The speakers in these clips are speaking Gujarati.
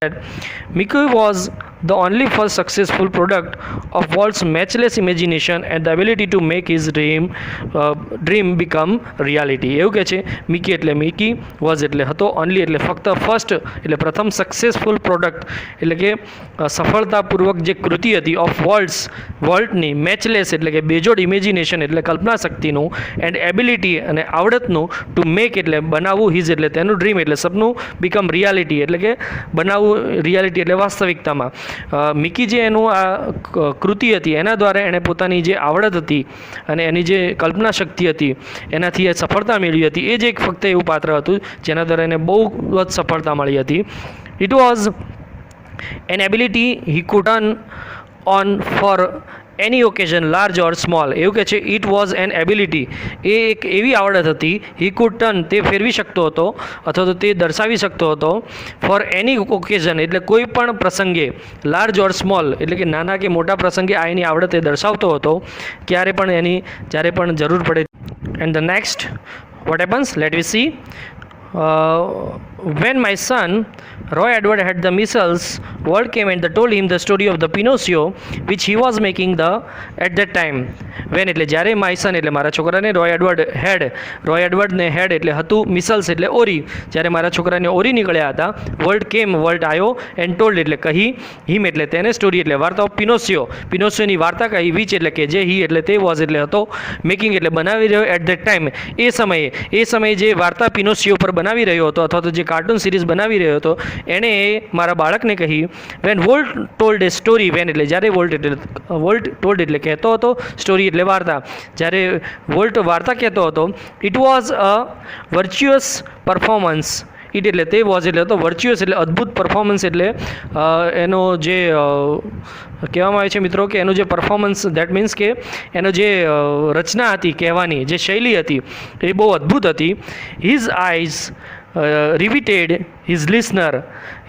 Mickey was the only first successful product of Walt's matchless imagination and the ability to make his dream become reality. એવું કહે છે મિકી એટલે મિકી વોઝ એટલે હતો, ઓનલી એટલે ફક્ત, ફર્સ્ટ એટલે પ્રથમ સક્સેસફુલ પ્રોડક્ટ એટલે કે સફળતાપૂર્વક જે કૃતિ હતી ઓફ વોલ્ટની, મેચલેસ એટલે કે બેજોડ ઇમેજિનેશન એટલે કલ્પના શક્તિનું, એન્ડ એબિલિટી અને આવડતનું, ટુ મેક એટલે બનાવવું, હિઝ એટલે તેનું, ડ્રીમ એટલે સપનું, બીકમ રિયાલિટી એટલે કે બનાવવું, રિયાલિટી એટલે વાસ્તવિકતામાં. મિકી જે એનું આ કૃતિ હતી એના દ્વારા એણે પોતાની જે આવડત હતી અને એની જે કલ્પના શક્તિ હતી એનાથી એ સફળતા મેળવી હતી. એ જ એક ફક્ત એવું પાત્ર હતું જેના દ્વારા એને બહુ જ સફળતા મળી હતી. It was an ability he could turn on for any occasion, large or small. એવું કહે છે ઇટ વોઝ એન એબિલિટી, એ એક એવી આવડત હતી, હી કુડ ટર્ન તે ફેરવી શકતો હતો અથવા તો તે દર્શાવી શકતો હતો, ફોર એની ઓકેઝન એટલે કોઈ પણ પ્રસંગે, લાર્જ ઓર સ્મોલ એટલે કે નાના કે મોટા પ્રસંગે આ એની આવડત એ દર્શાવતો હતો ક્યારે પણ એની જ્યારે પણ જરૂર પડે. And the next what happens, let we see. When my son Roy Edward had the measles, Walt came and told him the story of the Pinocchio which he was making at that time. When એટલે જ્યારે my son એટલે મારા છોકરાને રોય એડવર્ડને હેડ એટલે હતું, મિસલ્સ એટલે ઓરી, જ્યારે મારા છોકરાને ઓરી નીકળ્યા હતા, વોલ્ટ આવ્યો, એન્ડ ટોલ્ડ એટલે કહી, હિમ એટલે તેને, સ્ટોરી એટલે વાર્તા, ઓફ પિનોસિયોની વાર્તા કહી, વિચ એટલે કે જે, હી એટલે તે, વોઝ એટલે હતો, મેકિંગ એટલે બનાવી રહ્યો, એટ ધેટ ટાઈમ એ સમયે જે વાર્તા પિનોસિયો પર બનાવી રહ્યો હતો અથવા તો જે કાર્ટૂન સિરીઝ બનાવી રહ્યો હતો એણે મારા બાળકને કહી. વેન વોલ્ટ ટોલ્ડ એ સ્ટોરી, વેન એટલે જ્યારે, વોલ્ટ ટોલ્ડ એટલે કહેતો હતો, સ્ટોરી એટલે વાર્તા, જ્યારે વોલ્ટ વાર્તા કહેતો હતો. It was a virtuous performance, it એટલે તે, વોઝ એટલે હતો, વર્ચ્યુઅસ એટલે અદ્ભુત, પરફોર્મન્સ એટલે એનો જે કહેવામાં આવે છે મિત્રો કે એનું જે પરફોર્મન્સ, દેટ મીન્સ કે એનો જે રચના હતી કહેવાની, જે શૈલી હતી એ બહુ અદ્ભુત હતી. His eyes riveted his listener,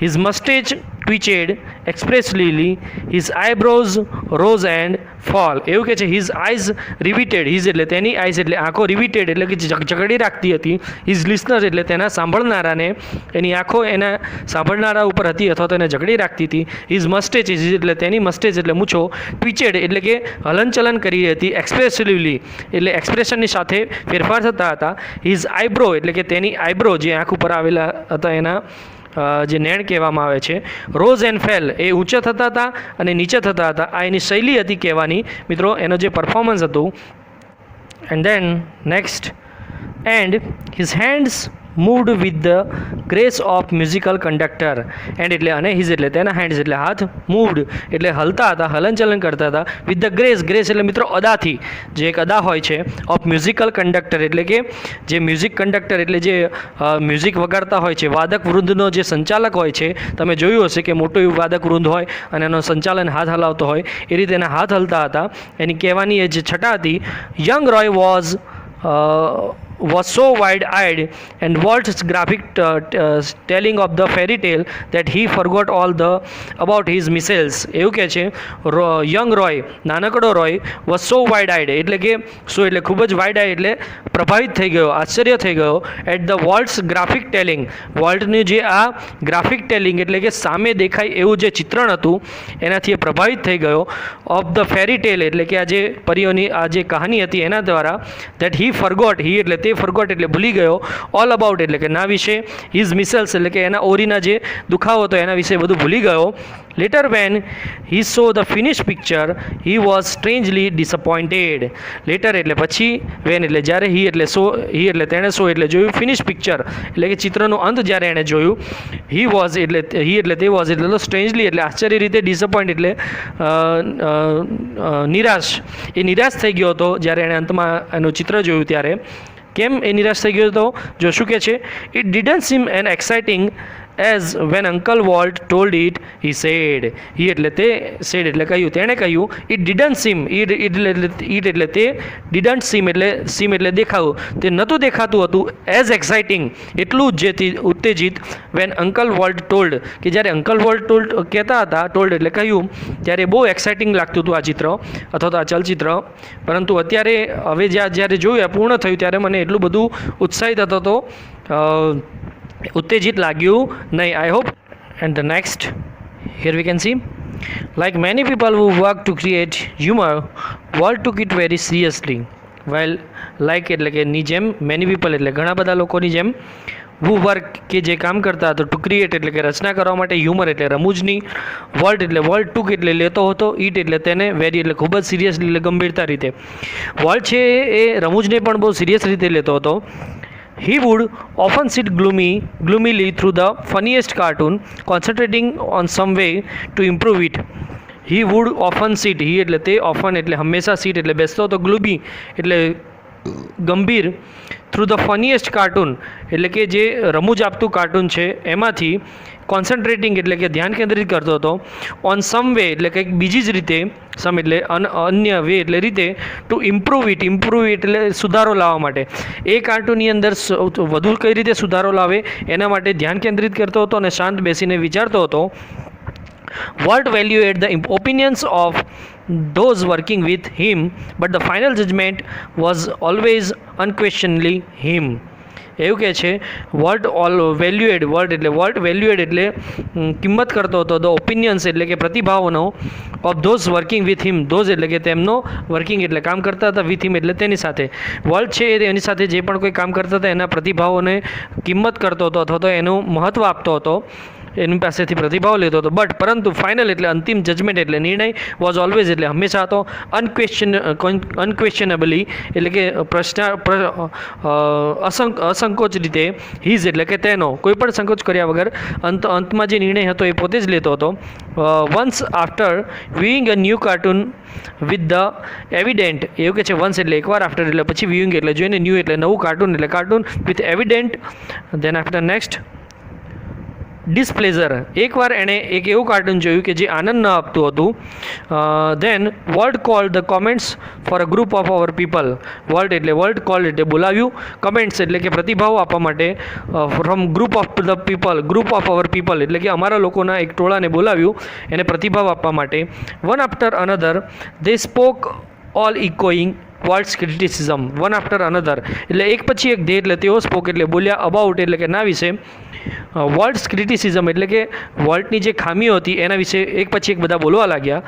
his mustache twitched expressively, his eyebrows rose and fall. એવું કહે છે his eyes riveted, his એટલે તેની, eyes એટલે આંખો, riveted એટલે કે જકડી રાખતી હતી, his listener એટલે તેના સાંભળનારાને, એની આંખો એના સાંભળનારા ઉપર હતી અથવા તો એને જકડી રાખતી હતી. his mustache એટલે તેની, mustache એટલે મૂછો, twitched એટલે કે હલનચલન કરી હતી, expressively એટલે એક્સપ્રેશનની સાથે ફેરફાર થતા હતા. his eyebrow એટલે કે તેની આઈબ્રો જે આંખ ઉપર આવેલા હતા એના જે નેણ કહેવામાં આવે છે. રોઝ એન્ડ ફેલ એ ઊંચા થતા હતા અને નીચે થતા હતા, આ એની શૈલી હતી કહેવાની મિત્રો, એનો જે પરફોર્મન્સ હતું. And then next, and his hands moved with the grace of musical conductor. And એટલે અને, હિઝ એટલે તેના, હેન્ડ્સ એટલે હાથ, મૂવ્ડ એટલે હલતા હતા, હલનચલન કરતા હતા, વિથ ધ ગ્રેસ એટલે મિત્રો અદાથી, જે એક અદા હોય છે, ઓફ મ્યુઝિકલ કંડક્ટર એટલે કે જે મ્યુઝિક કંડક્ટર એટલે જે મ્યુઝિક વગાડતા હોય છે, વાદક વૃંદનો જે સંચાલક હોય છે, તમે જોયું હશે કે મોટું એવું વાદક વૃંદ હોય અને એનો સંચાલન હાથ હલાવતો હોય, એ રીતે એના હાથ હલતા હતા, એની કહેવાની એ જે છટા હતી. Young Roy was so wide-eyed and Walt's graphic telling of the fairy tale that he forgot all about his missiles. એવું કહે છે યંગ રોય, નાનકડો રોય, was so wide-eyed એટલે કે સો એટલે ખૂબ જ wide-eyed એટલે પ્રભાવિત થઈ ગયો, આશ્ચર્ય થઈ ગયો, at the Walt's graphic telling, વોલ્ટની જે આ ગ્રાફિક ટેલિંગ એટલે કે સામે દેખાય એવું જે ચિત્રણ હતું એનાથી એ પ્રભાવિત થઈ ગયો, ઓફ ધ ફેરી ટેલ એટલે કે આ જે પરીઓની આ જે કહાની હતી એના દ્વારા, that he forgot, he એટલે તે, ફોરગોટ એટલે ભૂલી ગયો, ઓલ અબાઉટ એટલે કે ના વિશે, હિઝ મિસલ્સ એટલે કે એના ઓરીના જે દુખાવો હતો એના વિશે બધું ભૂલી ગયો. Later when he saw the finish picture he was strangely disappointed. Later એટલે પછી, વેન એટલે જ્યારે, હી એટલે તેણે, સો એટલે જોયું, ફિનિશ પિક્ચર એટલે કે ચિત્રનું અંત જ્યારે એણે જોયું, હી એટલે તે, વોઝ એટલે સ્ટ્રેન્જલી એટલે આશ્ચર્ય રીતે, ડિસઅપોઇન્ટ એટલે નિરાશ, એ નિરાશ થઈ ગયો હતો જ્યારે એણે અંતમાં એનું ચિત્ર જોયું ત્યારે. કેમ એ નિરાશ થઈ ગયો હતો? જો શું કહે છે, it didn't seem an exciting as when uncle Walt told it, he said, he એટલે તે, સેડ એટલે કહ્યું, તેણે કહ્યું, ઇટ ડિડન્ટ સીમ, ઇટ એટલે તે, ડિડન્ટ સીમ એટલે દેખાવું, તે નહોતું દેખાતું હતું, એઝ એક્સાઇટિંગ એટલું જ જેથી ઉત્તેજિત, વેન અંકલ વોલ્ટ ટોલ્ડ કે જ્યારે અંકલ વોલ્ટ ટોલ્ડ કહેતા હતા, ટોલ્ડ એટલે કહ્યું, ત્યારે બહુ એક્સાઇટિંગ લાગતું હતું આ ચિત્ર અથવા તો આ ચલચિત્ર, પરંતુ અત્યારે હવે જ્યારે જોયું પૂર્ણ થયું ત્યારે મને એટલું બધું ઉત્સાહિત હતો તો ઉત્તેજિત લાગ્યું નહીં. I hope And the next, here we can see, like many people who work to create humor, world took it very seriously. While like એટલે કે ની જેમ many people એટલે ઘણા બધા લોકોની જેમ who work કે જે કામ કરતા હતો to create એટલે કે રચના કરવા માટે humor એટલે રમૂજની, world એટલે world took એટલે લેતો હતો, it એટલે તેને, very એટલે ખૂબ જ સિરિયસલી એટલે ગંભીરતા રીતે. world છે એ રમૂજને પણ બહુ સિરિયસ રીતે લેતો હતો. He would often sit gloomily through the funniest cartoon, concentrating on some way to improve it. He would often sit, he એટલે તે, often એટલે હંમેશા, sit એટલે બેસતો હતો, gloomy એટલે ગંભીર, થ્રુ ધ ફનીએસ્ટ કાર્ટૂન એટલે કે જે રમૂજ આપતું કાર્ટૂન છે એમાંથી, કોન્સન્ટ્રેટિંગ એટલે કે ધ્યાન કેન્દ્રિત કરતો હતો, ઓન સમ વે એટલે કંઈક બીજી જ રીતે, સમ એટલે અન્ય વે એટલે રીતે, ટુ ઇમ્પ્રૂવ ઇટ એટલે સુધારો લાવવા માટે, એ કાર્ટૂનની અંદર વધુ કઈ રીતે સુધારો લાવે એના માટે ધ્યાન કેન્દ્રિત કરતો હતો અને શાંત બેસીને વિચારતો હતો. Walt valued the opinions of those working with him, but the final judgment was always unquestionably him. એવું કહે છે વોલ્ટ વેલ્યુએડ, વોલ્ટ વેલ્યુએડ એટલે કિંમત કરતો હતો, ધ ઓપિનિયન્સ એટલે કે પ્રતિભાવોનો, of those working with him, those એટલે કે તેમનો, વર્કિંગ એટલે કામ કરતા હતા, વિથ હિમ એટલે તેની સાથે. વોલ્ટ છે એ એની સાથે જે પણ કોઈ કામ કરતા હતા એના પ્રતિભાવોને કિંમત કરતો હતો અથવા તો એનું મહત્ત્વ આપતો હતો, એની પાસેથી પ્રતિભાવ લેતો હતો. બટ પરંતુ ફાઇનલ એટલે અંતિમ જજમેન્ટ એટલે નિર્ણય, વોઝ ઓલવેઝ એટલે હંમેશા હતો, અનક્વેશ્ચનેબલી એટલે કે અસંકોચ રીતે, હિઝ એટલે કે તેનો, કોઈ પણ સંકોચ કર્યા વગર અંતમાં જે નિર્ણય હતો એ પોતે જ લેતો હતો. Once after viewing a new cartoon with the એવિડેન્ટ, એવું કે છે વન્સ એટલે એકવાર, આફ્ટર એટલે પછી, વ્યુઇંગ એટલે જોઈને, ન્યૂ એટલે નવું, કાર્ટૂન એટલે cartoon, with evident, then after next displeasure, એકવાર એણે એક એવું કાર્ટૂન જોયું કે જે આનંદ ન આપતું હતું. Then Walt called the comments for a group of our people, Walt called એટલે બોલાવ્યું, કમેન્ટ્સ એટલે કે પ્રતિભાવો આપવા માટે, from group of the people, group of our people એટલે કે અમારા લોકોના એક ટોળાને બોલાવ્યું એને પ્રતિભાવ આપવા માટે. One after another they spoke, all echoing Walt's criticism, one after another એટલે એક પછી એક ધે એટલે તેઓ, સ્પોક એટલે બોલ્યા, અબાઉટ એટલે કે ના વિશે, વોલ્ટ્સ ક્રિટિસિઝમ એટલે કે વોલ્ટની જે ખામીઓ હતી એના વિશે એક પછી એક બધા બોલવા લાગ્યા.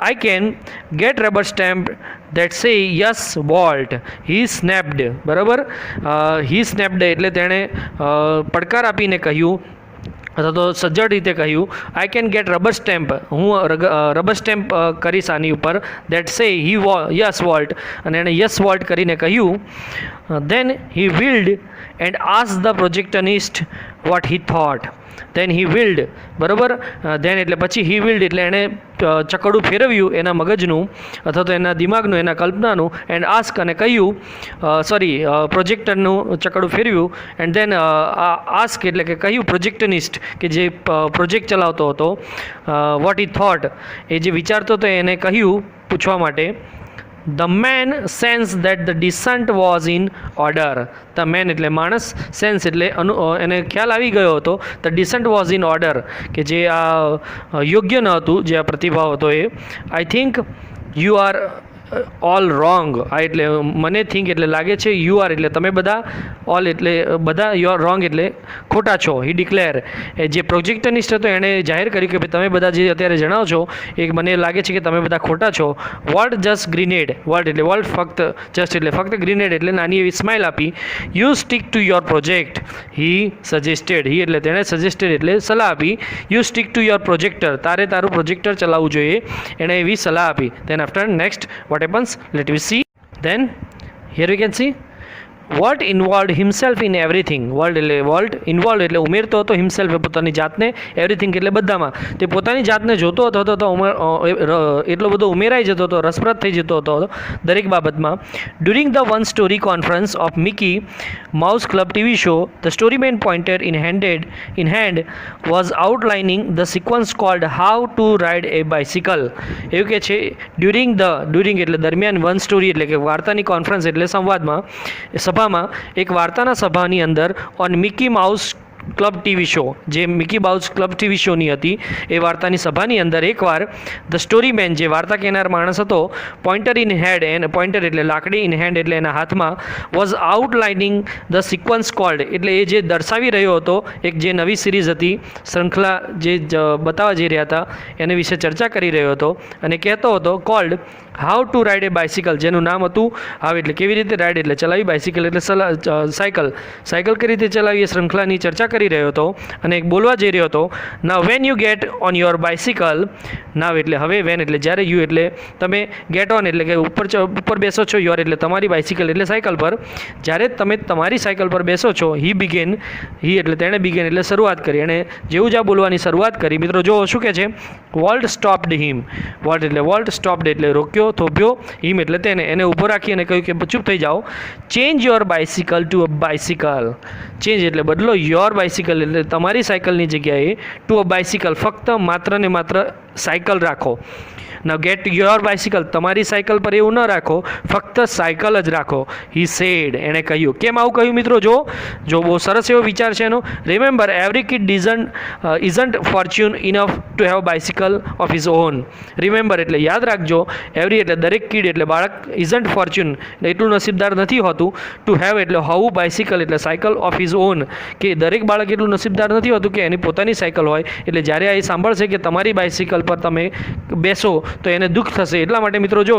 I can get rubber stamp that say yes Walt, he snapped, બરાબર, હી સ્નેપ્ડ એટલે તેણે પડકાર આપીને કહ્યું અથવા તો સજ્જડ રીતે કહ્યું. આઈ કેન ગેટ રબર સ્ટેમ્પ, હું રબર સ્ટેમ્પ કરીશ આની ઉપર, દેટ સે યસ વોલ્ટ, અને એણે યસ વોલ્ટ કરીને કહ્યું. Then he wheeled and ask the projectionist what he thought, then he wheeled, બરાબર, ધેન એટલે પછી હી વિલ્ડ એટલે એણે ચકડું ફેરવ્યું એના મગજનું અથવા તો એના દિમાગનું, એના કલ્પનાનું, એન્ડ આસ્ક અને કહ્યું, પ્રોજેક્ટરનું ચકડું ફેરવ્યું, એન્ડ ધેન આસ્ક એટલે કે કહ્યું પ્રોજેક્ટનિસ્ટ કે જે પ્રોજેક્ટ ચલાવતો હતો, વોટ હી થોટ એ જે વિચારતો હતો એને કહ્યું પૂછવા માટે. The man sensed that the descent was in order. The man એટલે માણસ, સેન્સ એટલે એને ખ્યાલ આવી ગયો હતો, the descent was in order કે જે આ યોગ્ય ન હતું, જે આ પ્રતિભાવ હતો એ. I think you are all wrong, આ એટલે મને થિંક એટલે લાગે છે, યુ આર એટલે તમે બધા, ઓલ એટલે બધા, યુ આર રોંગ એટલે ખોટા છો. હી ડિક્લેર, જે પ્રોજેક્ટનિસ્ટ હતો એણે જાહેર કર્યું કે ભાઈ તમે બધા જે અત્યારે જણાવો છો એ મને લાગે છે કે તમે બધા ખોટા છો. વોલ્ટ જસ્ટ ગ્રીનેડ, વોલ્ટ એટલે વોલ્ટ ફક્ત, જસ્ટ એટલે ફક્ત, ગ્રીનેડ એટલે નાની એવી સ્માઇલ આપી. You stick to your project, he suggested, he એટલે તેણે સજેસ્ટેડ એટલે સલાહ આપી. You stick to your projector, તારે તારું પ્રોજેક્ટર ચલાવવું જોઈએ, એણે એવી સલાહ આપી. Then after next what happens, let me see. Then here we can see volt involved himself in everything, volt involve એટલે ઉમેરતો હતો, હિમસેલ્ફ પોતાની જાતને, એવરીથિંગ એટલે બધામાં, તે પોતાની જાતને જોતો હતો તો એટલો બધો ઉમેરાઈ જતો હતો, રસપ્રદ થઈ જતો હતો દરેક બાબતમાં. During the one story conference of Mickey Mouse Club TV show, the storyman pointer in hand was outlining the sequence called how to ride a bicycle. એવું કે છે ડ્યુરિંગ એટલે દરમિયાન, વન સ્ટોરી એટલે કે વાર્તાની, કોન્ફરન્સ એટલે સંવાદમાં, સભામાં, એક વાર્તાના સભાની અંદર, on Mickey Mouse Club TV show, જે મિકી બાઉસ ક્લબ ટીવી શોની હતી એ વાર્તાની સભાની અંદર એકવાર ધ સ્ટોરી મેન, જે વાર્તા કહેનાર માણસ હતો, pointer in head, and pointer એટલે લાકડી, ઇન હેન્ડ એટલે એના હાથમાં, was outlining the sequence called, એટલે એ જે દર્શાવી રહ્યો હતો એક જે નવી સિરીઝ હતી, શૃંખલા જે બતાવવા જઈ રહ્યા હતા એને વિશે ચર્ચા કરી રહ્યો હતો અને કહેતો હતો cold how to ride a bicycle, જેનું નામ હતું હાવ એટલે કેવી રીતે રાઇડ એટલે ચલાવી, બાઇસિકલ એટલે સાયકલ કઈ રીતે ચલાવી, એ શૃંખલાની ચર્ચા કરી રહ્યો હતો અને એક બોલવા જઈ રહ્યો હતો. Now when you get on your bicycle, now એટલે હવે, વેન એટલે જ્યારે, યુ એટલે તમે, ગેટ ઓન એટલે કે ઉપર બેસો છો, યોર એટલે તમારી, બાઇસિકલ એટલે સાયકલ પર, જ્યારે તમે તમારી સાયકલ પર બેસો છો, હી એટલે તેણે બિગેન એટલે શરૂઆત કરી, અને જેવું જ આ બોલવાની શરૂઆત કરી, મિત્રો જો શું કહે છે, વોલ્ટ સ્ટોપ્ડ હિમ, વોલ્ટ સ્ટોપ્ડ એટલે રોક્યો, થોભ્યો, હિમ એટલે એને ઊભો રાખી અને કહ્યું કે ચૂપ થઈ જાઓ. Change your bicycle to a bicycle, change એટલે બદલો, યોર બાઇસિકલ એટલે તમારી સાયકલની જગ્યાએ, ટુ અ બાઇસિકલ માત્ર ને માત્ર સાયકલ રાખો. ના ગેટ યોર બાઇસિકલ, તમારી સાયકલ પર એવું ન રાખો, ફક્ત સાયકલ જ રાખો. હી સેડ, એણે કહ્યું. કેમ આવું કહ્યું મિત્રો? જો બહુ સરસ એવો વિચાર છે એનો. Remember every kid isn't Fortune enough to have bicycle of his own. Remember એટલે યાદ રાખજો, એવરી એટલે દરેક કિડ એટલે બાળક, ઇઝન્ટ ફોર્ચ્યુન એટલું નસીબદાર નથી હોતું, ટુ હેવ એટલે હોવું, બાઇસિકલ એટલે સાયકલ ઓફ હિઝ ઓન, કે દરેક બાળક એટલું નસીબદાર નથી હોતું કે એની પોતાની સાયકલ હોય. એટલે જ્યારે આ સાંભળશે કે તમારી બાઇસિકલ પર તમે બેસો તો એને દુઃખ થશે. એટલા માટે મિત્રો જો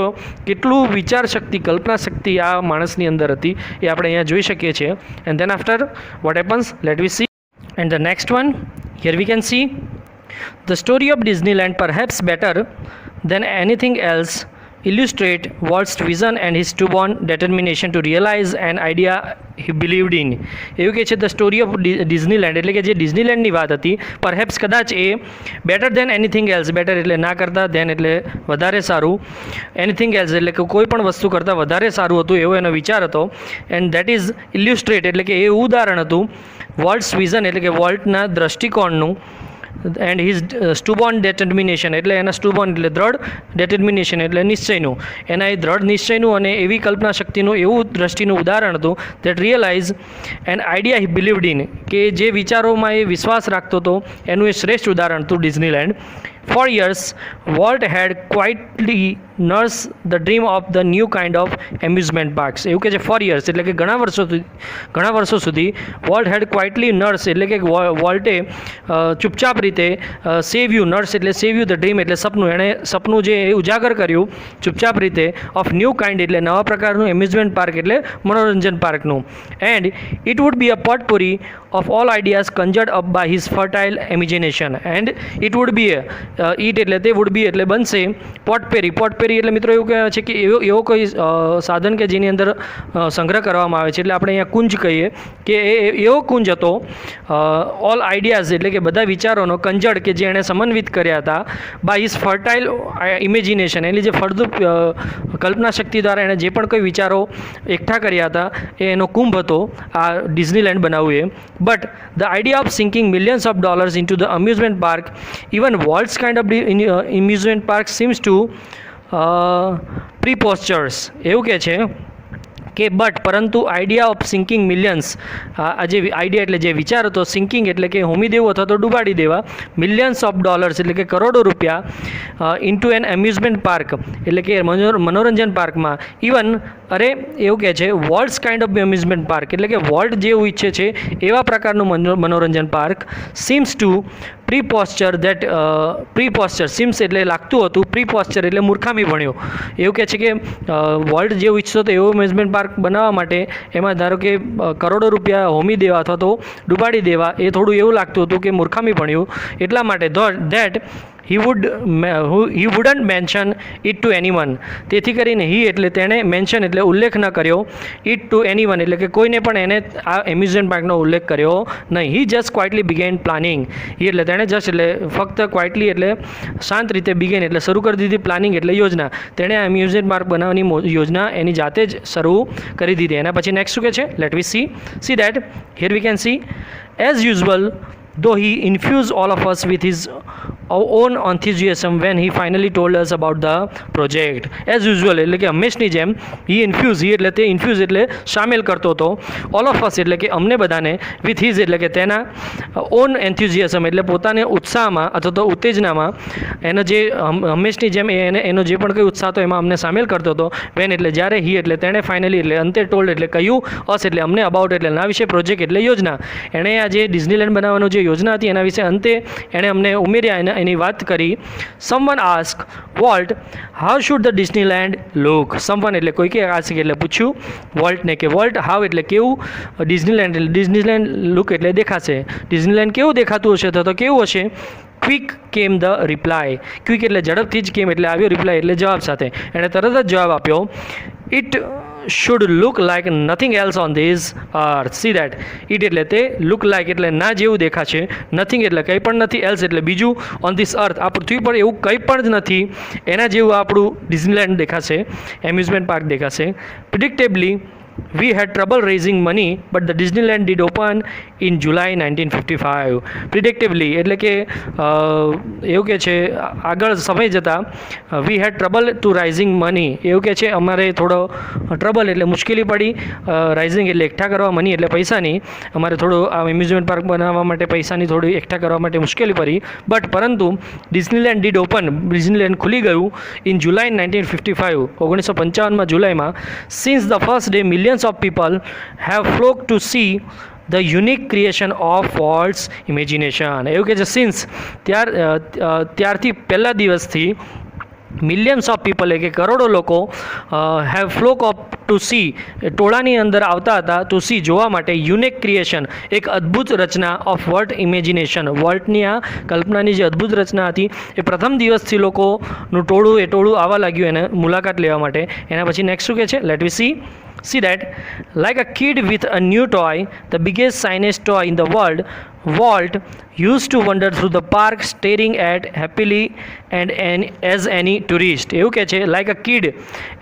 કેટલું વિચાર શક્તિ, કલ્પના શક્તિ આ માણસની અંદર હતી એ આપણે અહીંયા જોઈ શકીએ છીએ. And then after what happens, let we see. And the next one, here we can see the story of Disneyland perhaps better than anything else illustrate Walt's vision and his stubborn determination to realize an idea he believed in. એવું કે છે ધ સ્ટોરી ઓફ ડિઝનીલેન્ડ એટલે કે જે ડિઝનીલેન્ડની વાત હતી, પરહેપ્સ કદાચ એ, better than anything else, better એટલે ના કરતાં, દેન એટલે વધારે સારું, એનીથિંગ એલ્સ એટલે કે કોઈ પણ વસ્તુ કરતાં વધારે સારું હતું એવો એનો વિચાર હતો. એન્ડ દેટ ઇઝ ઇલ્યુસ્ટ્રેટ એટલે કે એ ઉદાહરણ હતું, વોલ્ટ્સ વિઝન એટલે કે વોલ્ટના દ્રષ્ટિકોણનું, એન્ડ હિઝ સ્ટુબોર્ન ડેટર્મિનેશન એટલે એના સ્ટુબોર્ન એટલે દ્રઢ, ડેટર્મિનેશન એટલે નિશ્ચયનું, એના એ દ્રઢ નિશ્ચયનું અને એવી કલ્પના શક્તિનું એવું દ્રષ્ટિનું ઉદાહરણ હતું. That realise an idea he believed in, કે જે વિચારોમાં એ વિશ્વાસ રાખતો હતો એનું એ શ્રેષ્ઠ ઉદાહરણ હતું Disneyland. For years, Walt had quietly nursed the dream of the new kind of amusement parks. એવું કે છે for years એટલે કે ઘણા વર્ષો સુધી Walt had quietly nursed એટલે કે વોલ્ટે ચૂપચાપ રીતે save you, nurse એટલે save you the dream એટલે સપનું, એણે સપનું જે ઉજાગર કર્યું ચૂપચાપ રીતે, of new kind એટલે નવા પ્રકારનું, amusement park એટલે મનોરંજન પાર્કનું. And it would be a potpourri of all ideas conjured up by his fertile imagination. And it would be a ઈટ એટલે તે, વુડ બી એટલે બનશે, પોટપેરી એટલે મિત્રો એવું કહે છે કે એવો કોઈ સાધન કે જેની અંદર સંગ્રહ કરવામાં આવે છે, એટલે આપણે અહીંયા કુંજ કહીએ કે એવો કુંજ હતો, ઓલ આઈડિયાઝ એટલે કે બધા વિચારોનો, કંજડ કે જે એણે સમન્વિત કર્યા હતા, બાય હિઝ ફર્ટાઇલ ઇમેજિનેશન એટલે જે ફળદ્રુપ કલ્પના શક્તિ દ્વારા એણે જે પણ કોઈ વિચારો એકઠા કર્યા હતા એ એનો કુંભ હતો આ ડિઝનીલેન્ડ બનાવવું એ. But the idea of sinking millions of dollars into the amusement park, even Walt's kind of amusement park seems to preposterous. એવું કહે છે કે પરંતુ આઈડિયા ઓફ સિંકિંગ મિલિયન્સ, આ જે આઈડિયા એટલે જે વિચાર હતો, સિંકિંગ એટલે કે હોમી દેવું અથવા તો ડૂબાડી દેવા, મિલિયન્સ ઓફ ડોલર્સ એટલે કે કરોડો રૂપિયા, ઇન્ટુ એન એમ્યુઝમેન્ટ પાર્ક એટલે કે મનોરંજન પાર્કમાં, ઇવન એવું કહે છે વોલ્ટ્સ કાઇન્ડ ઓફ એમ્યુઝમેન્ટ પાર્ક એટલે કે વોલ્ટ જેવું ઈચ્છે છે એવા પ્રકારનું મનોરંજન પાર્ક, સીમ્સ ટુ પ્રીપોસ્ચર સીમ્સ એટલે લાગતું હતું, પ્રીપોસ્ચર એટલે મૂર્ખામી ભણ્યો. એવું કહે છે કે વોલ્ટ જેવું ઈચ્છતો હતો એવો એમ્યુઝમેન્ટ પાર્ક બનાવવા માટે એમાં ધારો કે કરોડો રૂપિયા હોમી દેવા અથવા તો ડૂબાડી દેવા, એ થોડું એવું લાગતું હતું કે મૂર્ખામી ભણ્યું. એટલા માટે that he wouldn't mention it to anyone. તેથી કરીને હી એટલે તેણે મેન્શન એટલે ઉલ્લેખ ન કર્યો, it to anyone એટલે કે કોઈને પણ એને આ એમ્યુઝમેન્ટ પાર્કનો ઉલ્લેખ કર્યો નહીં. He just quietly began planning. He એટલે તેણે જસ્ટ એટલે ફક્ત ક્વાઇટલી એટલે શાંત રીતે બિગેન એટલે શરૂ કરી દીધી, પ્લાનિંગ એટલે યોજના. તેણે આ એમ્યુઝમેન્ટ પાર્ક બનાવવાની યોજના એની જાતે જ શરૂ કરી દીધી. એના પછી નેક્સ્ટ શું કહે છે, let we see that here we can see as usual though he infused all of us with his own enthusiasm when he finally told us about the project. As usual, એટલે કે હંમેશની જેમ he infused, he એટલે તે infuse એટલે સામેલ કરતો હતો, all of us એટલે કે અમને બધાને, with his એટલે કે તેના own enthusiasm એટલે પોતાને ઉત્સાહમાં અથવા તો ઉત્તેજનામાં એનો જે હંમેશની જેમ એનો જે પણ કંઈ ઉત્સાહ હતો એમાં અમને સામેલ કરતો હતો. when એટલે જ્યારે he એટલે તેણે ફાઇનલી એટલે અંતે ટોલ્ડ એટલે કહ્યું us એટલે અમને અબાઉટ એટલે એના વિશે, પ્રોજેક્ટ એટલે યોજના, એણે આ જે ડિઝનીલેન્ડ બનાવવાનો જે યોજના હતી એના વિશે અંતે એણે અમને ઉમેર્યા એની વાત કરી. someone asked Walt how should the Disneyland look. someone એટલે કોઈ કે ask એટલે પૂછ્યું વોલ્ટને કે વોલ્ટ હાવ એટલે કેવું, ડિઝનીલેન્ડ લુક એટલે દેખાશે, ડિઝનીલેન્ડ કેવું દેખાતું હશે તો કેવું હશે. ક્વિક કેમ ધ રિપ્લાય, ક્વિક એટલે ઝડપથી જ કેમ એટલે આવ્યો, રિપ્લાય એટલે જવાબ સાથે, એણે તરત જ જવાબ આપ્યો. It should look like nothing else on this earth. See that, it એટલે તે, look like એટલે ના જેવું દેખાશે, nothing એટલે કંઈ પણ નથી, else એટલે બીજું, on this earth આ પૃથ્વી પર એવું કંઈ પણ જ નથી એના જેવું આપણું ડિઝનીલેન્ડ દેખાશે, એમ્યુઝમેન્ટ પાર્ક દેખાશે. Predictably we had trouble raising money but the Disneyland did open in July 1955. Predictably એટલે કે એવું કે છે આગળ સમય જતાં we had trouble to raising money, એવું કે છે અમારે થોડો ટ્રબલ એટલે મુશ્કેલી પડી, રાઇઝિંગ એટલે એકઠા કરવા, મની એટલે પૈસાની, અમારે થોડું આ એમ્યુઝમેન્ટ પાર્ક બનાવવા માટે પૈસાની થોડી એકઠા કરવા માટે મુશ્કેલી પડી. બટ પરંતુ ડિઝનીલેન્ડ ડીડ ઓપન, ડિઝનીલેન્ડ ખુલી ગયું ઇન જુલાઈ 1955, 1955માં જુલાઈમાં. Since the first day millions of people have flocked to see the unique creation of Walt's imagination. એવું કે છે સિન્સ ત્યારથી પહેલા દિવસથી મિલિયન્સ ઓફ પીપલ કે કરોડો લોકો have flock of to see ટોળાની અંદર આવતા હતા ટુ સી જોવા માટે યુનિક ક્રિએશન એક અદ્ભુત રચના ઓફ વોલ્ટ ઇમેજિનેશન, વોલ્ટની આ કલ્પનાની જે અદ્ભુત રચના હતી એ પ્રથમ દિવસથી લોકોનું ટોળું આવવા લાગ્યું એને મુલાકાત લેવા માટે. એના પછી નેક્સ્ટ શું કહે છે, let we see that like a kid with a new toy, the biggest shiniest toy in the world, Walt used to wander through the park staring at happily and as any tourist. એવું કહે છે like a kid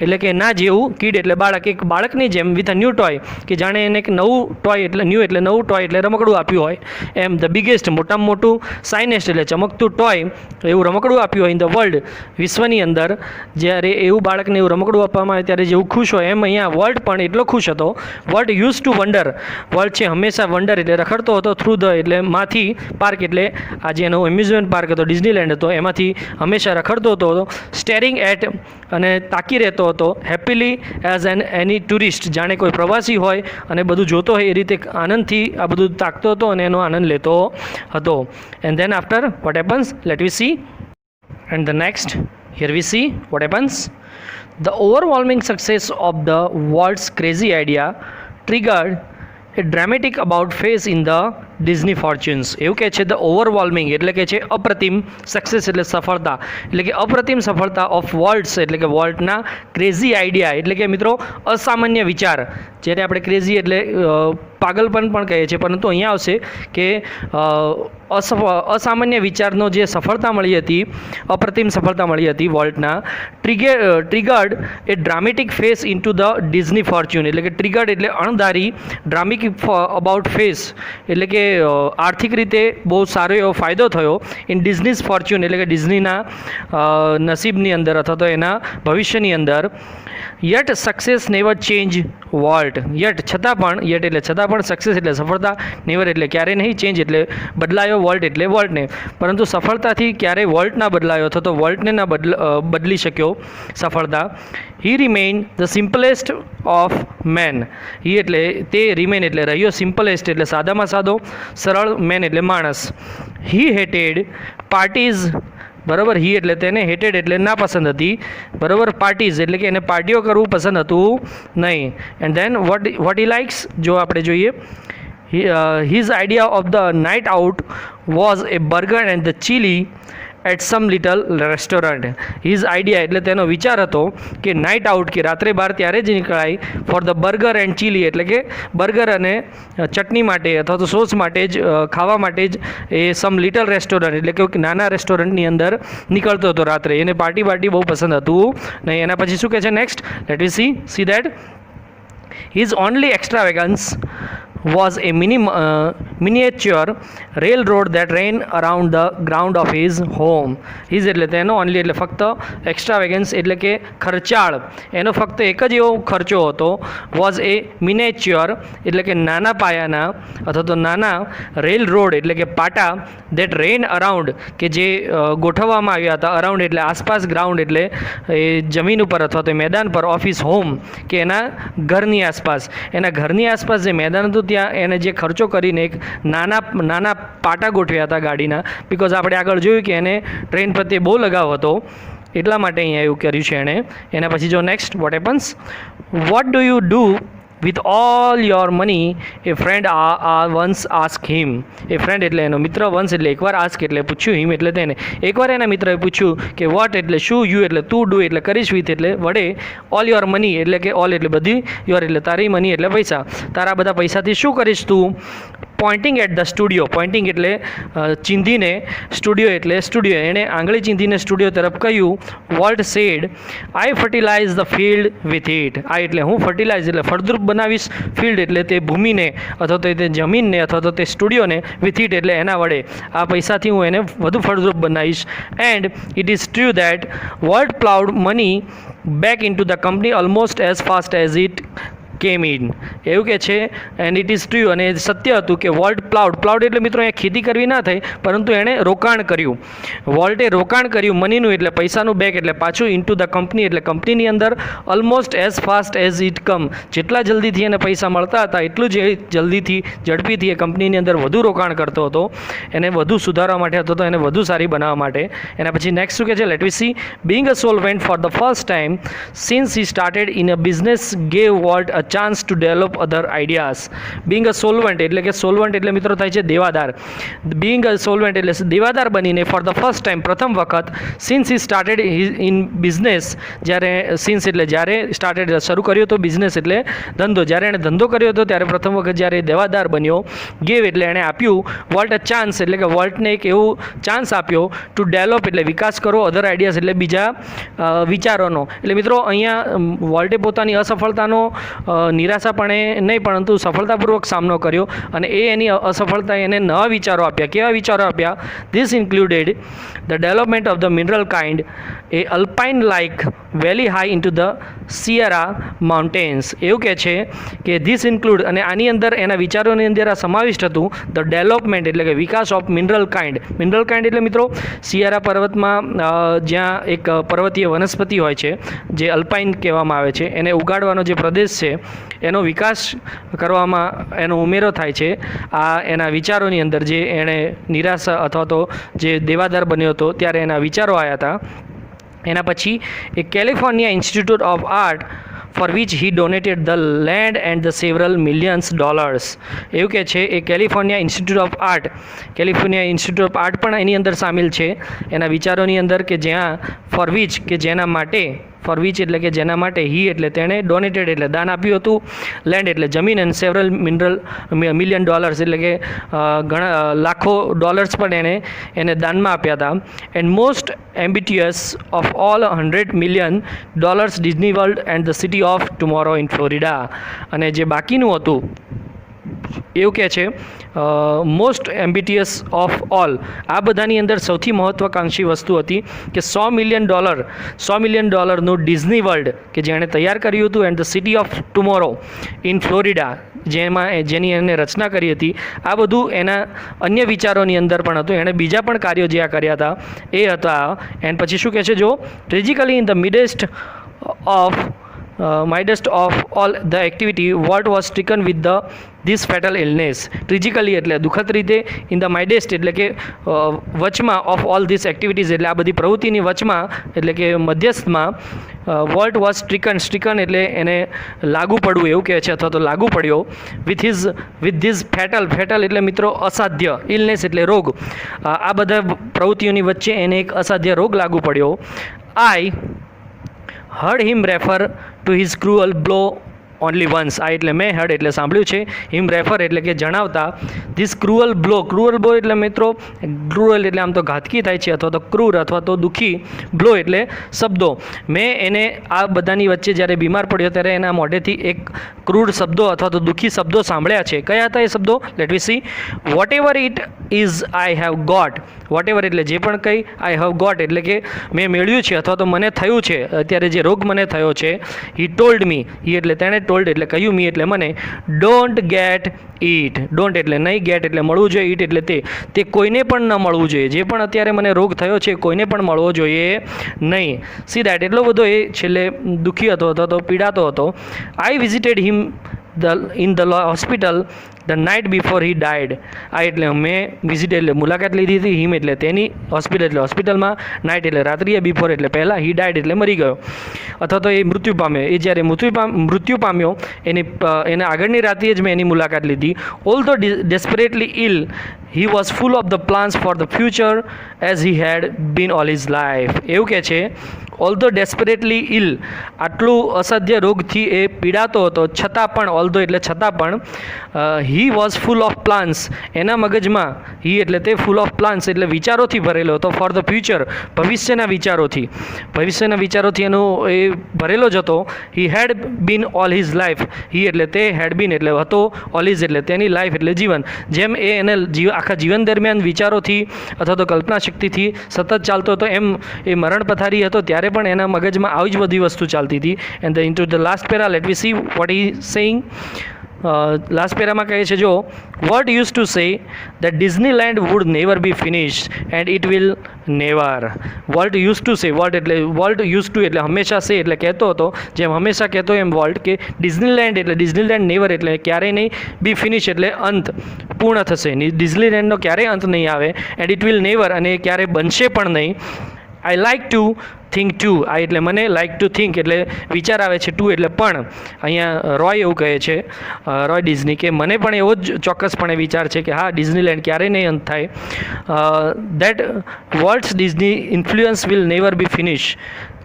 એટલે કે ના જેવું, kid એટલે બાળક, એક બાળકની જેમ, with a new toy કે જાણે એને એક નવું ટોય એટલે ન્યૂ એટલે નવું ટોય એટલે રમકડું આપ્યું હોય એમ. ધ બિગેસ્ટ મોટામાં મોટું, શાઇનેસ્ટ એટલે ચમકતું ટોય એવું રમકડું આપ્યું હોય ઇન ધ વર્લ્ડ વિશ્વની અંદર. જ્યારે એવું બાળકને એવું રમકડું આપવામાં આવે ત્યારે જેવું ખુશ હોય એમ અહીંયા વોલ્ટ પણ એટલો ખુશ હતો. Volt use two wonder, volt છે હંમેશા વન્ડર એટલે રખડતો હતો, થ્રુ ધ એટલે માંથી, પાર્ક એટલે આજે એનો એમ્યુઝમેન્ટ પાર્ક હતો ડિઝનીલેન્ડ હતો એમાંથી હંમેશા રખડતો હતો, સ્ટેરિંગ એટ અને તાકી રહેતો હતો, હેપીલી એઝ એની ટુરિસ્ટ જાણે કોઈ પ્રવાસી હોય અને બધું જોતો હોય એ રીતે આનંદથી આ બધું તાકતો હતો અને એનો આનંદ લેતો હતો. And then after what happens, let we see. And the next here we see what happens. The overwhelming success of the Walt's crazy idea triggered a dramatic about face in the Disney fortunes. એવું કહે છે ધ ઓવરવોલ્મિંગ એટલે કે છે અપ્રતિમ, સક્સેસ એટલે સફળતા, એટલે કે અપ્રતિમ સફળતા ઓફ વોલ્ટ્સ એટલે કે વોલ્ટના ક્રેઝી આઈડિયા એટલે કે મિત્રો અસામાન્ય વિચાર, જ્યારે આપણે ક્રેઝી એટલે પાગલપન પણ કહીએ છીએ, પરંતુ અહીંયા આવશે કે અસામાન્ય વિચારનો જે સફળતા મળી હતી, અપ્રતિમ સફળતા મળી હતી વોલ્ટના, triggered a dramatic face into the Disney fortune એટલે કે ટ્રિગર્ડ એટલે અણધારી, ડ્રામેટિક અબાઉટ ફેસ એટલે કે આર્થિક રીતે બહુ સારો એવો ફાયદો થયો ઇન ડિઝનીઝ ફોર્ચ્યુન એટલે કે ડિઝનીના નસીબની અંદર અથવા તો એના ભવિષ્યની અંદર. Yet success never change volt, yet છતાં પણ, યટ એટલે છતાં પણ, સક્સેસ એટલે સફળતા, નેવર એટલે ક્યારે નહીં, ચેન્જ એટલે બદલાયો, વોલ્ટ એટલે વોલ્ટને, પરંતુ સફળતાથી ક્યારેય વોલ્ટ ના બદલાયો અથવા તો વોલ્ટને ના બદલી શક્યો સફળતા. He remain the simplest of man, he એટલે તે, રિમેન એટલે રહ્યો, સિમ્પલેસ્ટ એટલે સાદામાં સાદો, સરળ, મેન એટલે માણસ. હી હેટેડ પાર્ટીઝ, બરાબર, હી એટલે તેને, હેટેડ એટલે ના પસંદ હતી, બરાબર, પાર્ટીઝ એટલે કે એને પાર્ટીઓ કરવું પસંદ હતું નહીં. And then what he likes, જો આપણે જોઈએ, his idea of the night out was a burger and the chili at some little restaurant. His idea એટલે તેનો વિચાર હતો કે નાઇટ આઉટ કે રાત્રે બહાર ત્યારે જ નીકળાય for the burger and chili એટલે કે બર્ગર અને ચટણી માટે અથવા તો સોસ માટે જ ખાવા માટે જ એ સમ લિટલ રેસ્ટોરન્ટ એટલે કે નાના રેસ્ટોરન્ટની અંદર નીકળતો હતો રાત્રે. એને પાર્ટી બહુ પસંદ હતું નહીં. એના પછી શું કહે છે next, let we see that his only extravagance was a miniature railroad that ran around the ground of his home. His એટલે તેનો ઓનલી એટલે ફક્ત એક્સ્ટ્રાવેગન્સ એટલે કે ખર્ચાળ, એનો ફક્ત એક જ એવો ખર્ચો હતો. વોઝ એ મિનેચ્યોર એટલે કે નાના પાયાના અથવા તો નાના રેલ રોડ એટલે કે પાટા, દેટ રેન અરાઉન્ડ કે જે ગોઠવવામાં આવ્યા હતા, અરાઉન્ડ એટલે આસપાસ, ગ્રાઉન્ડ એટલે એ જમીન ઉપર અથવા તો મેદાન પર, ઓફિસ હોમ કે એના ઘરની આસપાસ, એના ઘરની આસપાસ જે મેદાન હતું ત્યાં એને જે ખર્ચો કરીને એક નાના પાટા ગોઠવ્યા હતા ગાડીના, બિકોઝ આપણે આગળ જોયું કે એને ટ્રેન પ્રત્યે બહુ લગાવ હતો એટલા માટે અહીંયા એવું કર્યું છે એણે. એના પછી જો next, what happens, what do you do with all your money, a friend once asked him. A friend એટલે એનો મિત્ર, વન્સ એટલે એકવાર, આસ્ક એટલે પૂછ્યું, હિમ એટલે તેને, એકવાર એના મિત્રએ પૂછ્યું કે વોટ એટલે શું, યુ એટલે તું, ડુ એટલે કરીશ, વિથ એટલે વડે, ઓલ યોર મની એટલે કે ઓલ એટલે બધી, યોર એટલે તારી, મની એટલે પૈસા, તારા બધા પૈસાથી શું કરીશ તું. Pointing at the studio, pointing એટલે ચીંધીને, સ્ટુડિયો એટલે સ્ટુડિયો, એણે આંગળી ચીંધીને સ્ટુડિયો તરફ કહ્યું. Walt said, I fertilise the field with it. આ એટલે હું ફર્ટિલાઇઝ એટલે ફળદ્રુપ બનાવીશ, ફિલ્ડ એટલે તે ભૂમિને અથવા તો તે જમીનને અથવા તો તે સ્ટુડિયોને, વિથ ઇટ એટલે એના વડે, આ પૈસાથી હું એને વધુ ફળદ્રુપ બનાવીશ. And it is true that Walt ploughed money back into the company almost as fast as it came in. એવું કે છે એન્ડ ઇટ ઇઝ ટ્રુ, અને સત્ય હતું કે વોલ્ટ પ્લાઉડ એટલે મિત્રો અહીંયા ખેતી કરવી ના થઈ, પરંતુ એણે રોકાણ કર્યું. વોલ્ટે રોકાણ કર્યું મનીનું એટલે પૈસાનું, બેક એટલે પાછું, ઇન ટુ ધ કંપની એટલે કંપનીની અંદર, almost as fast as it come, જેટલા જલ્દીથી એને પૈસા મળતા હતા એટલું જ જલ્દીથી, ઝડપીથી એ કંપનીની અંદર વધુ રોકાણ કરતો હતો, એને વધુ સુધારવા માટે હતો, તો એને વધુ સારી બનાવવા માટે. એના પછી નેક્સ્ટ શું કહે છે, let we see. Being a solvent for the first time since he started in a business gave Walt a chance to develop other ideas. Being a solvent એટલે કે સોલ્વન્ટ એટલે મિત્રો થાય છે દેવાદાર. બિંગ અ સોલ્વન્ટ એટલે દેવાદાર બનીને, ફોર ધ ફર્સ્ટ ટાઈમ પ્રથમ વખત, since he started in business, જ્યારે સિન્સ એટલે જ્યારે, સ્ટાર્ટેડ શરૂ કર્યો હતો, બિઝનેસ એટલે ધંધો, જ્યારે એણે ધંધો કર્યો હતો ત્યારે પ્રથમ વખત જ્યારે દેવાદાર બન્યો. ગેવ એટલે એણે આપ્યું, વોલ્ટ અ ચાન્સ એટલે કે વોલ્ટને એક એવું ચાન્સ આપ્યો, ટુ ડેવલપ એટલે વિકાસ કરો, અધર આઈડિયાઝ એટલે બીજા વિચારોનો. એટલે મિત્રો અહીંયા વોલ્ટે પોતાની અસફળતાનો નિરાશાપણે નહીં પરંતુ સફળતાપૂર્વક સામનો કર્યો, અને એની અસફળતા એને નવા વિચારો આપ્યા. કેવા વિચારો આપ્યા? This included the development of the mineral kind, a alpine like valley high into the Sierra mountains. એવું કહે છે કે ધીસ ઇન્ક્લુડ, અને આની અંદર એના વિચારોની અંદર આ સમાવિષ્ટ હતું, ધ ડેવલપમેન્ટ એટલે કે વિકાસ of mineral kind. Mineral kind એટલે મિત્રો સિયારા પર્વતમાં જ્યાં એક પર્વતીય વનસ્પતિ હોય છે જે અલ્પાઇન કહેવામાં આવે છે, એને ઉગાડવાનો જે પ્રદેશ છે એનો વિકાસ કરવામાં એનો ઉમેરો થાય છે આ એના વિચારોની અંદર. જે એણે નિરાશા અથવા તો જે દેવાદાર બન્યો હતો ત્યારે એના વિચારો આવ્યા હતા. એના પછી એ California Institute of Art for which he donated the land and the several millions dollars. એવું કે છે એ California Institute of Art, California Institute of Art પણ એની અંદર સામેલ છે એના વિચારોની અંદર, કે જ્યાં ફોર વિચ કે જેના માટે, ફોર વિચ એટલે કે જેના માટે, હી એટલે તેણે, ડોનેટેડ એટલે દાન આપ્યું હતું, લેન્ડ એટલે જમીન, અને સેવરલ મિલિયન ડોલર્સ એટલે કે ઘણા લાખો ડોલર્સ પણ એને દાનમાં આપ્યા હતા. And most ambitious of all $100 million Disney World and the city of tomorrow in Florida. અને જે બાકીનું હતું એવું કહે છે મોસ્ટ એમ્બિટિયસ ઓફ ઓલ, આ બધાની અંદર સૌથી મહત્ત્વાકાંક્ષી વસ્તુ હતી કે $100 million ડિઝની વર્લ્ડ કે જેણે તૈયાર કર્યું હતું, and the city of tomorrow in Florida જેની એને રચના કરી હતી. આ બધું એના અન્ય વિચારોની અંદર પણ હતું. એણે બીજા પણ કાર્યો જે આ કર્યા હતા એ હતા. એન્ડ પછી શું કહે છે, જો tragically in the midst of all the activity, Walt was stricken with this fatal illness. Tragically એટલે દુઃખદ રીતે, in the midst એટલે કે વચમાં, of all these activities એટલે આ બધી પ્રવૃત્તિની વચમાં એટલે કે મધ્યસ્થમાં, Walt was stricken એટલે એને લાગુ પડવું એવું કહે છે, અથવા તો લાગુ પડ્યો, with this fatal એટલે મિત્રો અસાધ્ય, illness એટલે રોગ, આ બધા પ્રવૃત્તિઓની વચ્ચે એને એક અસાધ્ય રોગ લાગુ પડ્યો. I heard him refer to his cruel blow only once. આ એટલે મેં heard એટલે સાંભળ્યું છે, him refer એટલે કે જણાવતા, this cruel blow એટલે મિત્રો cruel એટલે આમ તો ઘાતકી થાય છે, અથવા તો ક્રૂર અથવા તો દુઃખી, blow એટલે શબ્દો. મેં એને આ બધાની વચ્ચે જ્યારે બીમાર પડ્યો ત્યારે એના મોઢેથી એક ક્રૂડ શબ્દો અથવા તો દુઃખી શબ્દો સાંભળ્યા છે. કયા હતા એ શબ્દો? Let we see. Whatever it is I have got. Whatever એટલે જે પણ કંઈ, આઈ હેવ ગોટ એટલે કે મેં મેળવ્યું છે અથવા તો મને થયું છે, અત્યારે જે રોગ મને થયો છે. હી ટોલ્ડ મી, હી એટલે તેણે, ટોલ્ડ એટલે કહ્યું, મી એટલે મને. Don't get it. ડોન્ટ એટલે નહીં, ગેટ એટલે મળવું જોઈએ, ઇટ એટલે તે કોઈને પણ ન મળવું જોઈએ. જે પણ અત્યારે મને રોગ થયો છે કોઈને પણ મળવો જોઈએ નહીં. સી દેટ, એટલો બધો એ છેલ્લે દુઃખી હતો અથવા તો પીડાતો હતો. I visited him in the hospital the night before he dyed. આ એટલે મેં વિઝિટ એટલે મુલાકાત લીધી હતી, હિમ એટલે તેની, હોસ્પિટલ એટલે હોસ્પિટલમાં, નાઇટ એટલે રાત્રિએ, બિફોર એટલે પહેલાં, હી ડાયડ એટલે મરી ગયો અથવા તો એ મૃત્યુ પામ્યો. એ જ્યારે મૃત્યુ પામ્યો એને આગળની રાત્રિએ જ મેં એની મુલાકાત લીધી. Although desperately ill he was full of the plans for the future as he had been all his life. એવું કહે છે ઓલ્ધો ડેસ્પરેટલી ઇલ, આટલું અસાધ્ય રોગથી એ પીડાતો હતો છતાં પણ, ઓલ્ધો એટલે છતાં પણ, હી વોઝ ફૂલ ઓફ પ્લાન્સ, એના મગજમાં, હી એટલે તે, ફૂલ ઓફ પ્લાન્સ એટલે વિચારોથી ભરેલો હતો, ફોર ધ ફ્યુચર ભવિષ્યના વિચારોથી એનો એ ભરેલો જ હતો. હી had been all his life, હી એટલે તે, હેડ બીન એટલે હતો, ઓલ હિઝ એટલે તેની, લાઈફ એટલે જીવન. જેમ એ એને આખા જીવન દરમિયાન વિચારોથી અથવા તો કલ્પના શક્તિથી સતત ચાલતો હતો, એમ એ મરણ પથારી હતો ત્યારે પણ એના મગજમાં આવી જ બધી વસ્તુ ચાલતી હતી. And into the last para let we see what he saying. Last પેરામાં કહે છે, જો what use to say that Disneyland would never be finished and it will never. Walt use to say, Walt use to એટલે હંમેશા સે એટલે કહેતો હતો, જેમ હંમેશા કહેતો એમ વોલ્ટ, કે ડિઝનીલેન્ડ નેવર એટલે ક્યારેય નહીં, બી ફિનિશ એટલે અંત, પૂર્ણ થશે. ડિઝનીલેન્ડનો ક્યારેય અંત નહીં આવે, એન્ડ ઇટ વિલ નેવર અને એ ક્યારેય બનશે પણ નહીં. I like to think too, આ એટલે મને, લાઇક ટુ થિંક એટલે વિચાર આવે છે, ટુ એટલે પણ. અહીંયા રોય એવું કહે છે, રોય ડિઝની, કે મને પણ એવો જ ચોક્કસપણે વિચાર છે કે હા, ડિઝનીલેન્ડ ક્યારેય નહીં અંત થાય. That Walt's Disney influence will never be finish,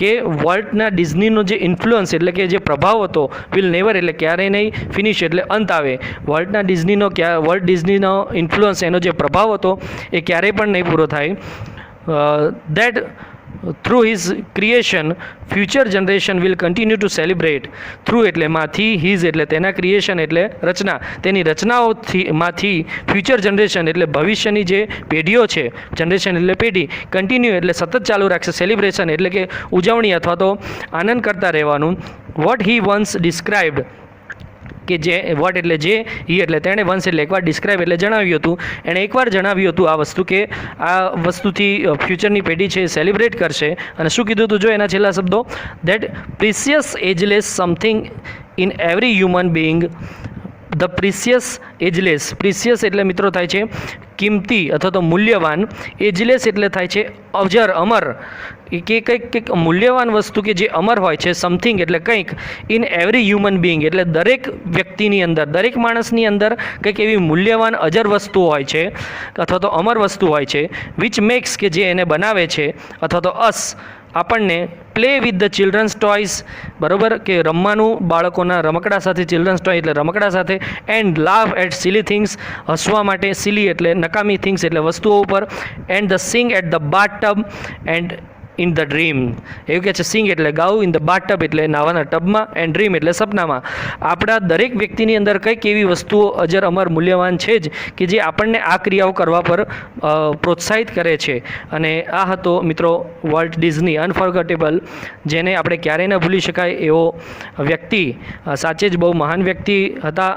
કે વોલ્ટના ડિઝનીનો જે ઇન્ફ્લુઅન્સ એટલે કે જે પ્રભાવ હતો, વિલ નેવર એટલે ક્યારેય નહીં, ફિનિશ એટલે અંત આવે. વોલ્ટ ડિઝનીનો ઇન્ફ્લુઅન્સ, એનો જે પ્રભાવ હતો એ ક્યારેય પણ નહીં પૂરો થાય. That through his creation future generation will continue to celebrate. Through એટલે માંથી, his એટલે તેના, creation એટલે રચના, તેની રચનાઓમાંથી ફ્યુચર જનરેશન એટલે ભવિષ્યની જે પેઢીઓ છે, જનરેશન એટલે પેઢી, કન્ટિન્યુ એટલે સતત ચાલુ રાખશે, સેલિબ્રેશન એટલે કે ઉજવણી અથવા તો આનંદ કરતા રહેવાનું. વોટ હી વન્સ ડિસ્ક્રાઇબ્ડ, કે જે વોટ એટલે જે, હી એટલે તેણે, વન્સ એટલે એકવાર, ડિસ્ક્રાઇબ એટલે જણાવ્યું હતું, એણે એકવાર જણાવ્યું હતું આ વસ્તુ, કે આ વસ્તુથી ફ્યુચરની પેઢી છે એ સેલિબ્રેટ કરશે. અને શું કીધું હતું જો એના છેલ્લા શબ્દો? That precious ageless something in every human being. The precious ageless, precious એટલે મિત્રો થાય છે કિંમતી અથવા તો મૂલ્યવાન, એજલેસ એટલે થાય છે અજર, અમર, કે કંઈક મૂલ્યવાન વસ્તુ કે જે અમર હોય છે, સમથિંગ એટલે કંઈક, ઇન એવરી હ્યુમન બિંગ એટલે દરેક વ્યક્તિની અંદર, દરેક માણસની અંદર કંઈક એવી મૂલ્યવાન અજર વસ્તુ હોય છે અથવા તો અમર વસ્તુ હોય છે. વિચ મેક્સ કે જે એને બનાવે છે, અથવા તો અસ આપણને, play with the children's toys, બરાબર, કે રમવાનું બાળકોના રમકડા સાથે, ચિલ્ડ્રન્સ ટોય એટલે રમકડા સાથે, and laugh at silly things હસવા માટે, સિલી એટલે નકામી, થિંગ્સ એટલે વસ્તુઓ ઉપર, and the sing at the bathtub and in the dream. એવું કહે છે સિંગ એટલે ગાવું, ઇન ધ બાથ ટબ એટલે નાવાના ટબમાં, એન્ડ ડ્રીમ એટલે સપનામાં. આપણા દરેક વ્યક્તિની અંદર કંઈક એવી વસ્તુઓ અજર અમર મૂલ્યવાન છે જ કે જે આપણને આ ક્રિયાઓ કરવા પર પ્રોત્સાહિત કરે છે. અને આ હતો મિત્રો વોલ્ટ ડિઝની, અનફોર્ગેટેબલ, જેને આપણે ક્યારેય ન ભૂલી શકાય એવો વ્યક્તિ, સાચે જ બહુ મહાન વ્યક્તિ હતા.